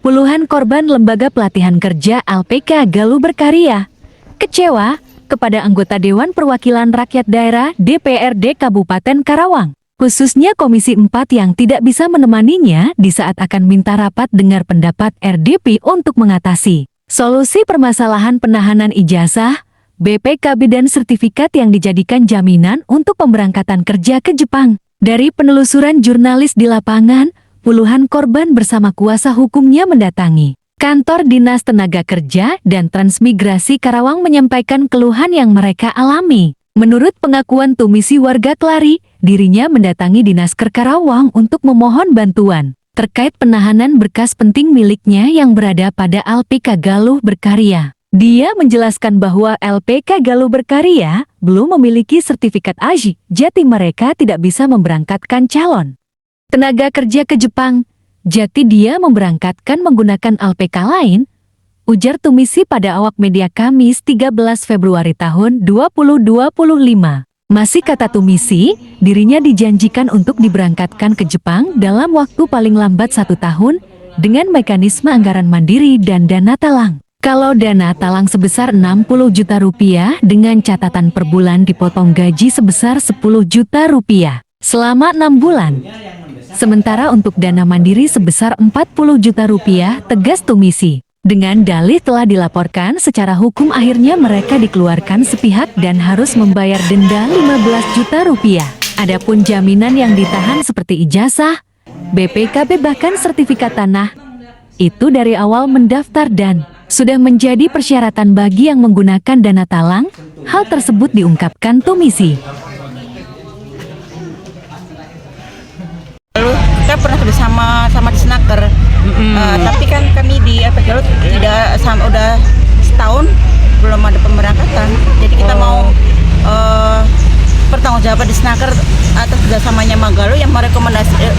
Puluhan korban Lembaga Pelatihan Kerja LPK Galuh berkarya kecewa kepada anggota Dewan Perwakilan Rakyat Daerah DPRD Kabupaten Karawang, khususnya Komisi 4 yang tidak bisa menemaninya di saat akan minta rapat dengar pendapat RDP untuk mengatasi solusi permasalahan penahanan ijazah, BPKB dan sertifikat yang dijadikan jaminan untuk pemberangkatan kerja ke Jepang. Dari penelusuran jurnalis di lapangan, puluhan korban bersama kuasa hukumnya mendatangi Kantor Dinas Tenaga Kerja dan Transmigrasi Karawang menyampaikan keluhan yang mereka alami. Menurut pengakuan Tumisi warga Klari, dirinya mendatangi Dinas Karawang untuk memohon bantuan terkait penahanan berkas penting miliknya yang berada pada LPK Galuh Berkarya. Dia menjelaskan bahwa LPK Galuh Berkarya belum memiliki sertifikat AJI, jadi mereka tidak bisa memberangkatkan calon tenaga kerja ke Jepang, jadi dia memberangkatkan menggunakan LPK lain, ujar Tumisi pada awak media Kamis 13 Februari tahun 2025. Masih kata Tumisi, dirinya dijanjikan untuk diberangkatkan ke Jepang dalam waktu paling lambat 1 tahun dengan mekanisme anggaran mandiri dan dana talang. Kalau dana talang sebesar 60 juta rupiah dengan catatan per bulan dipotong gaji sebesar 10 juta rupiah selama 6 bulan. Sementara untuk dana mandiri sebesar 40 juta rupiah, tegas Tumisi. Dengan dalih telah dilaporkan secara hukum akhirnya mereka dikeluarkan sepihak dan harus membayar denda 15 juta rupiah. Adapun jaminan yang ditahan seperti ijazah, BPKB bahkan sertifikat tanah, itu dari awal mendaftar dan sudah menjadi persyaratan bagi yang menggunakan dana talang. Hal tersebut diungkapkan Tumisi. Lalu kita pernah kerja sama di Snaker, tapi kan kami di LPK Galuh tidak sama, udah setahun belum ada pemberangkatan. Jadi kita mau pertanggungjawaban di Snaker atas kerjasamanya Magaluh yang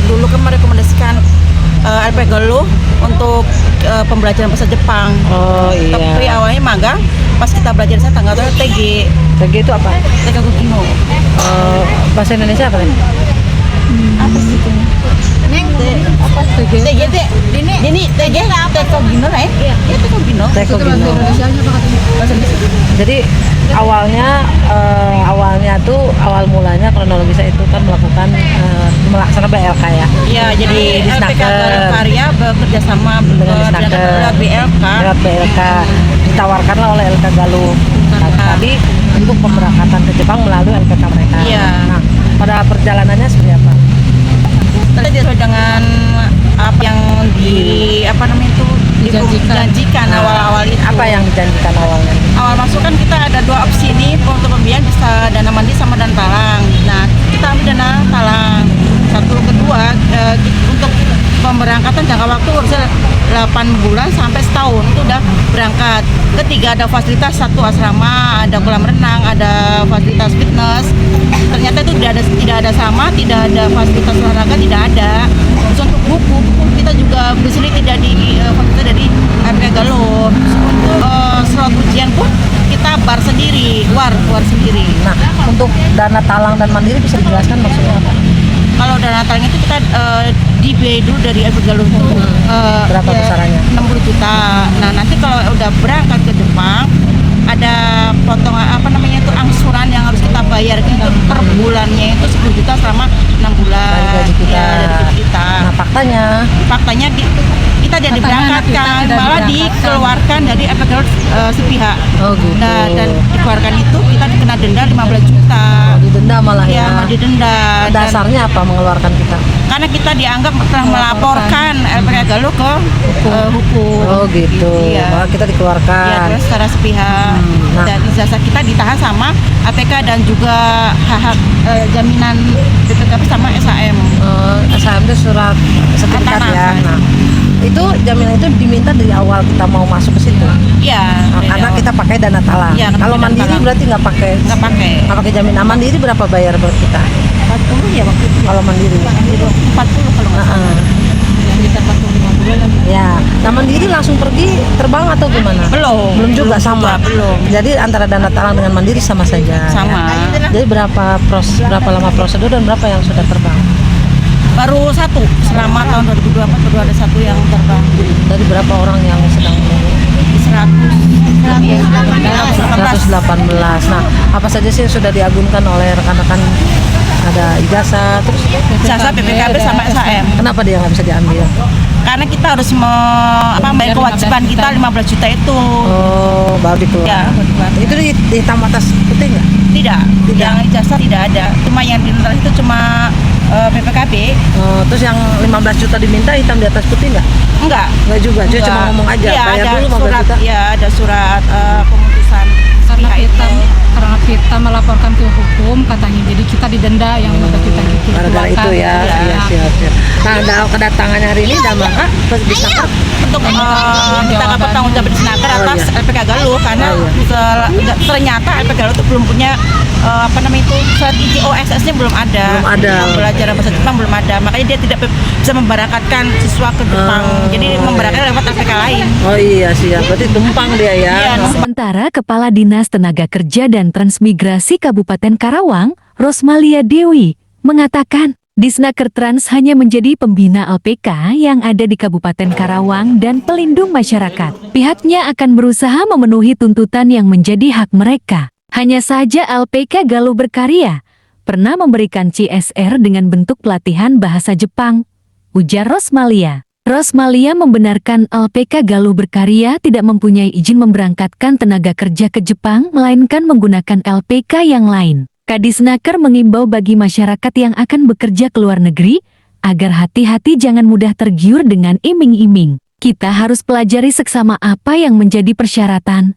dulu kan merekomendasikan LPK Galuh untuk pembelajaran bahasa Jepang. Oh iya. Tapi awalnya magang, pas kita belajar saya tanggal TG. TG itu apa? TG Kukino. Bahasa Indonesia apa nih? Apa sih itu? Neng, apa TG? TG ini TG Tekogino lah ya? Iya, Tekogino. Tekogino. Jadi awalnya tuh awal mulanya kronologisnya itu kan melakukan melaksanakan BLK ya. Iya, jadi LPK Galuh Karya bekerja sama dengan BLK ditawarkanlah oleh LPK Galuh. Tadi untuk pemberangkatan ke Jepang melalui LPK mereka. Iya. Nah, pada perjalanannya seperti apa? Tadi sesuai dengan apa yang dijanjikan awal-awal itu. Apa yang dijanjikan awalnya? Awal masuk kan kita ada 2 opsi nih untuk pembiayaan, bisa dana mandiri sama dana talang. Nah, kita ambil dana talang. Satu, kedua untuk pemberangkatan jangka waktu harusnya 8 bulan sampai setahun itu udah berangkat. Ketiga ada fasilitas, 1 asrama, ada kolam renang, ada fasilitas fitness. Ternyata itu tidak ada sama, tidak ada fasilitas olahraga, tidak ada. Terus untuk buku kita juga di sini tidak di fasilitas dari LPK Galuh. Untuk surat ujian pun kita bar sendiri, war sendiri. Nah, untuk dana talang dan mandiri bisa dijelaskan maksudnya apa? Kalau dana talang itu kita dibiayai dulu dari LPK Galuh. Berapa besarannya? 60 juta. Nah, nanti kalau udah berangkat ke Jepang ada potongan angsuran yang harus kita bayar itu per bulannya itu 10 juta selama 6 bulan. Dari gaji kita. Ya, dari gaji kita. Nah, faktanya kita jadi berangkatkan, malah dikeluarkan dari LPK Galuh sepihak. Oh gitu. Nah, dan dikeluarkan itu kita dikena denda 15 juta. Didenda malah ya. Ya, didenda. Dasarnya apa mengeluarkan kita? Karena kita dianggap telah melaporkan LPK Galuh ke hukum. Oh gitu. Iya. Malah kita dikeluarkan. Iya, terus secara sepihak. Nah. Dan ijazah kita ditahan sama APK dan juga hak jaminan BPKB sama SAM. SAM itu surat sertifikat Tanah. ya. Nah, itu jaminan itu diminta dari awal kita mau masuk ke situ. Iya. Karena kita pakai dana talang. Iya, karena Kalau dana mandiri talang. berarti nggak pakai. Nggak pakai. Jaminan. Mandiri berapa bayar buat kita? 40 ya waktu itu. Kalau mandiri. 40 kalau nggak salah. Kita 45 lagi. Ya, nah mandiri langsung pergi terbang atau gimana? Belum juga sama. belum. Jadi antara dana talang dengan mandiri sama saja. Sama. Ya. Jadi berapa lama prosedur dan berapa yang sudah terbang? Baru satu selama tahun 2024 baru ada satu yang terbang. Dari berapa orang yang sedang menunggu? 118. Nah, apa saja sih yang sudah diagunkan oleh rekan-rekan? Ada ijazah, terus Jasa PPKB sama SHM. kenapa dia nggak bisa diambil? Karena kita harus bayar kewajiban kita 15 juta itu. Oh, baru Ya, dikeluarkan. Itu hitam atas putih nggak? Tidak. Yang ijazah tidak ada. Cuma yang dinilai itu cuma PPKB. Terus yang 15 juta diminta hitam di atas putih nggak? Enggak. Nggak juga, dia Enggak. cuma ngomong aja, Iya, bayar ada dulu 15 surat, juta. ya ada surat pemutusan karena kita melaporkan ke hukum katanya, jadi kita didenda yang 15 juta gitu. Gara-gara itu ya, Iya. iya siap. Nah, kedatangannya hari ini dalam rangka Disnaker untuk minta pertanggungjawaban di Senaker atas LPK Galuh karena ternyata LPK Galuh itu belum punya surat izin OSS-nya belum ada. Belajar bahasa Jepang belum ada, makanya dia tidak bisa memberangkatkan siswa ke Jepang. Jadi memberangkatkan lewat LPK lain. Oh iya siap, berarti tumpang dia ya. Iya, Sementara Kepala Dinas Tenaga Kerja dan Transmigrasi Kabupaten Karawang, Rosmalia Dewi, mengatakan Disnaker Trans hanya menjadi pembina LPK yang ada di Kabupaten Karawang dan pelindung masyarakat. Pihaknya akan berusaha memenuhi tuntutan yang menjadi hak mereka. Hanya saja LPK Galuh Berkarya pernah memberikan CSR dengan bentuk pelatihan bahasa Jepang, ujar Rosmalia. Rosmalia membenarkan LPK Galuh Berkarya tidak mempunyai izin memberangkatkan tenaga kerja ke Jepang, melainkan menggunakan LPK yang lain. Kadisnaker mengimbau bagi masyarakat yang akan bekerja ke luar negeri, agar hati-hati jangan mudah tergiur dengan iming-iming. Kita harus pelajari seksama apa yang menjadi persyaratan,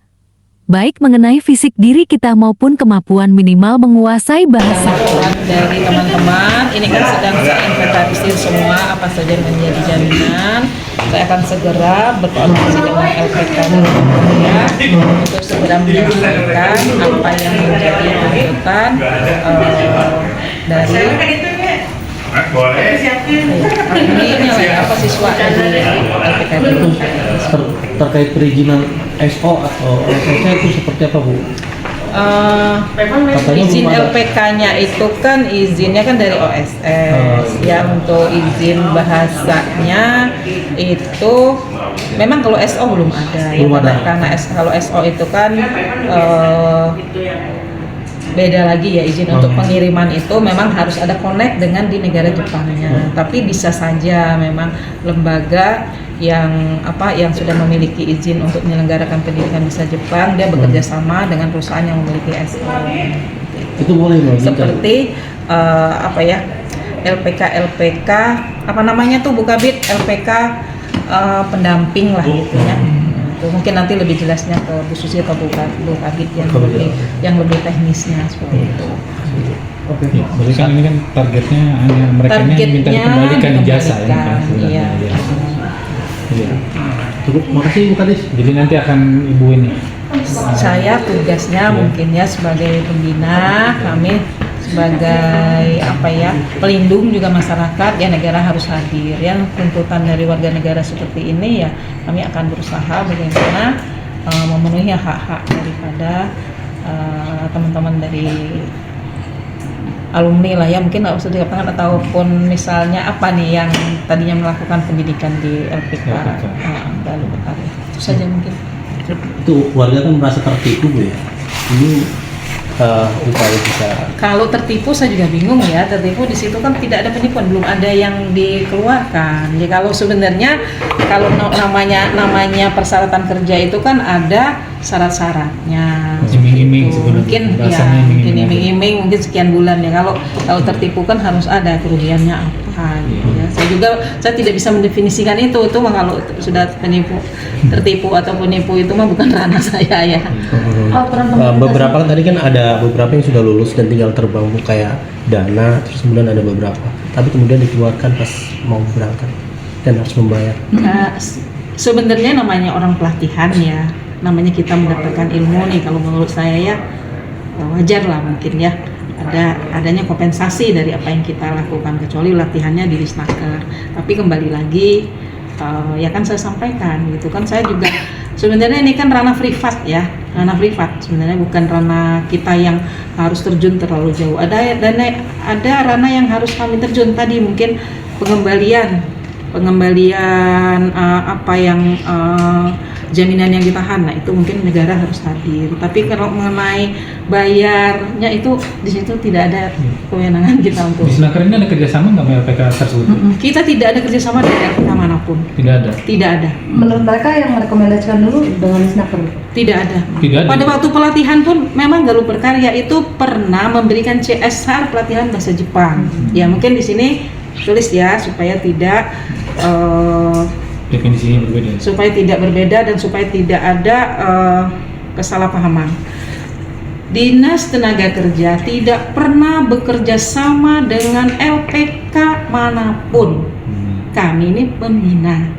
baik mengenai fisik diri kita maupun kemampuan minimal menguasai bahasa. Dari teman-teman, ini kan sedang saya inventarisir semua apa saja yang menjadi jaminan. Saya akan segera berkoordinasi dengan LPK ya, untuk segera menyampaikan apa yang menjadi tuntutan dari ini apa siswa dari LPK itu. Terkait perizinan SO atau OSS itu seperti apa Bu? Izin LPK-nya itu kan izinnya kan dari OSS ya. Untuk izin bahasanya itu memang kalau SO belum ada karena kalau SO itu kan beda lagi ya. Izin untuk pengiriman itu memang harus ada connect dengan di negara Jepangnya. Tapi bisa saja memang lembaga yang sudah memiliki izin untuk menyelenggarakan pendidikan bisa Jepang, dia bekerja sama dengan perusahaan yang memiliki SO. Itu boleh loh. Seperti LPK apa namanya tuh Bu Kabid, LPK pendamping lah gitu ya. Itu mungkin nanti lebih jelasnya ke Bu Susi atau Bu Kabid yang lebih teknisnya seperti itu. Oke. Berarti kan ini kan targetnya hanya mereka yang minta dikembalikan ijazah ya kan sebenarnya. Iya. Cukup, makasih Bu Kadis. Jadi nanti akan Ibu ini. Saya tugasnya mungkin ya sebagai pembina, kami sebagai pelindung juga masyarakat ya, negara harus hadir ya. Tuntutan dari warga negara seperti ini ya, kami akan berusaha bagaimana memenuhi hak-hak daripada teman-teman dari alumni lah ya, mungkin nggak usah dikatakan, ataupun misalnya apa nih yang tadinya melakukan pendidikan di LPK Galuh Berkarya. Itu saja mungkin. Itu warga kan merasa tertipu Bu ya. Ini upaya bisa. Kalau tertipu saya juga bingung ya. Tertipu di situ kan tidak ada penipuan, belum ada yang dikeluarkan. Jadi kalau sebenarnya kalau namanya persyaratan kerja itu kan ada syarat-syaratnya. Iming-iming sebenarnya. Mungkin ya, Bahasanya mungkin iming-iming, mungkin sekian bulan ya. Kalau tertipu kan harus ada kerugiannya apa gitu ya. Saya tidak bisa mendefinisikan itu mah kalau sudah tertipu atau penipu itu mah bukan ranah saya ya. Beberapa kan tadi kan ada beberapa yang sudah lulus dan tinggal terbang Bu, kayak Dana, terus kemudian ada beberapa tapi kemudian dikeluarkan pas mau berangkat. dan harus membayar? Sebenarnya namanya orang pelatihan ya, namanya kita mendapatkan ilmu nih, kalau menurut saya ya wajar lah mungkin ya adanya kompensasi dari apa yang kita lakukan, kecuali latihannya di Disnaker. Tapi kembali lagi ya kan saya sampaikan gitu kan, saya juga sebenarnya ini kan ranah privat ya, ranah privat sebenarnya, bukan ranah kita yang harus terjun terlalu jauh. Ada ranah yang harus kami terjun tadi, mungkin pengembalian apa yang jaminan yang ditahan, nah itu mungkin negara harus hadir. Tapi kalau mengenai bayarnya itu di situ tidak ada kewenangan kita untuk. Disnaker ini ada kerjasama nggak sama LPK tersebut? Kita tidak ada kerjasama dengan LPK manapun. Tidak ada. Tidak ada. Menurut mereka yang merekomendasikan dulu dengan Disnaker? Tidak ada. Tidak ada. Pada waktu pelatihan pun memang Galuh Berkarya itu pernah memberikan CSR pelatihan bahasa Jepang. Ya mungkin di sini tulis ya supaya tidak Definisinya berbeda. supaya tidak berbeda dan supaya tidak ada kesalahpahaman. Dinas Tenaga Kerja tidak pernah bekerja sama dengan LPK manapun. Kami ini pembina.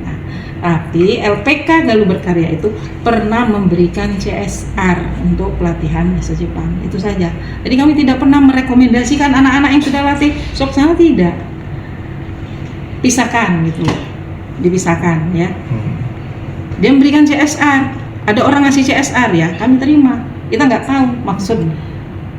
Nah, tapi LPK Galuh Berkarya itu pernah memberikan CSR untuk pelatihan bahasa Jepang. Itu saja. Jadi kami tidak pernah merekomendasikan anak-anak yang sudah latih sok sana, tidak. Pisahkan gitu. Dipisahkan ya. Dia memberikan CSR. Ada orang ngasih CSR ya, kami terima. Kita nggak tahu maksud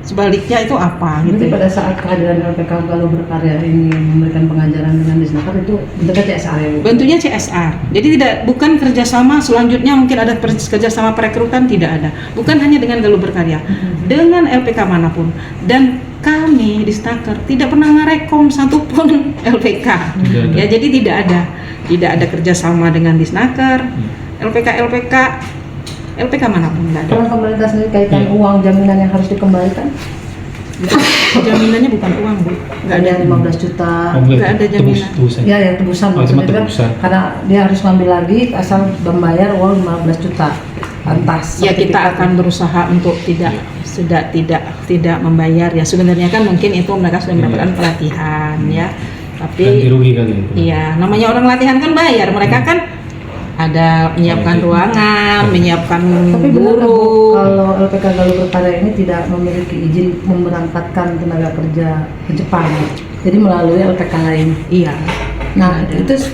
sebaliknya itu apa Jadi gitu. pada saat kehadiran LPK Galuh Berkarya ini memberikan pengajaran dengan Disnaker itu bentuknya CSR ya, Bu? Bentuknya CSR. Jadi bukan kerjasama selanjutnya mungkin ada kerjasama perekrutan, tidak ada. Bukan hanya dengan Galuh Berkarya, dengan LPK manapun. Dan kami di Disnaker tidak pernah ngerekom satupun LPK. Ya jadi tidak ada kerjasama dengan Disnaker, LPK manapun tidak ada. Kalau pemerintah sendiri kaitan uang jaminan yang harus dikembalikan? Jaminannya bukan uang, Bu. Nggak ada. 15 juta. Nggak ada jaminan. Tebusan. Ya, yang tebusan Oh, cuma maksudnya kan, tebusan. karena dia harus ngambil lagi asal membayar uang 15 juta lantas. Ya kita akan berusaha untuk tidak membayar ya. Sebenarnya kan mungkin itu mereka sudah mendapatkan pelatihan ya. Ganti Tapi rugi kali itu. iya, namanya orang latihan kan bayar. Mereka kan ada menyiapkan ruangan, menyiapkan Tapi benar nggak, Bu, guru. kalau LPK Galuh Berkarya ini tidak memiliki izin memberangkatkan tenaga kerja ke Jepang, jadi melalui LPK lain. Iya. Nah, Ada. itu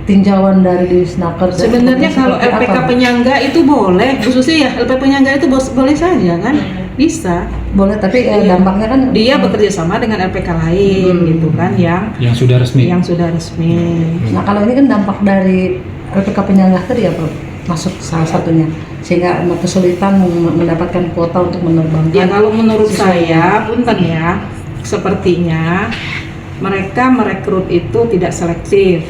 tinjauan dari Disnaker. Sebenarnya kalau seperti LPK apa? penyangga itu boleh, khususnya ya LPK penyangga itu boleh saja kan, bisa. Boleh, tapi Iya. dampaknya kan Dia bekerja sama dengan LPK lain gitu kan, Yang sudah resmi. yang sudah resmi. Nah, kalau ini kan dampak dari LPK penyangga tadi ya, Bro, masuk salah satunya, sehingga kesulitan mendapatkan kuota untuk menerbangkan. Ya kalau menurut saya, punten ya, sepertinya mereka merekrut itu tidak selektif.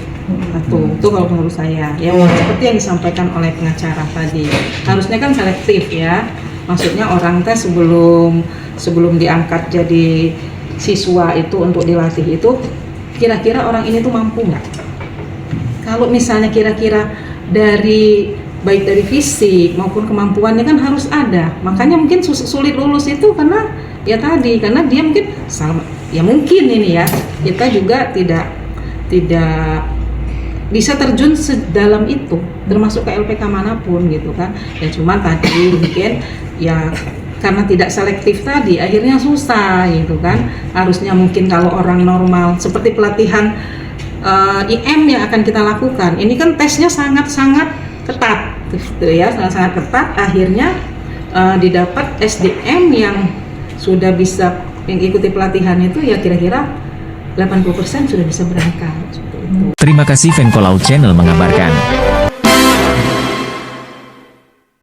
Itu kalau menurut saya. Ya seperti yang disampaikan oleh pengacara tadi, harusnya kan selektif ya. Maksudnya orang teh sebelum diangkat jadi siswa itu untuk dilatih itu, kira-kira orang ini tuh mampu nggak? Kalau misalnya kira-kira baik dari fisik maupun kemampuannya kan harus ada. Makanya mungkin sulit lulus itu karena dia mungkin sama, ya mungkin ini ya, kita juga tidak bisa terjun sedalam itu, termasuk ke LPK manapun gitu kan. Ya cuman tadi mungkin ya karena tidak selektif tadi akhirnya susah gitu kan. Harusnya mungkin kalau orang normal seperti pelatihan IM yang akan kita lakukan, ini kan tesnya sangat-sangat ketat gitu ya, sangat-sangat ketat. Akhirnya didapat SDM yang sudah bisa mengikuti pelatihan itu ya kira-kira 80% sudah bisa berangkat. Terima kasih Venko Laut Channel mengabarkan.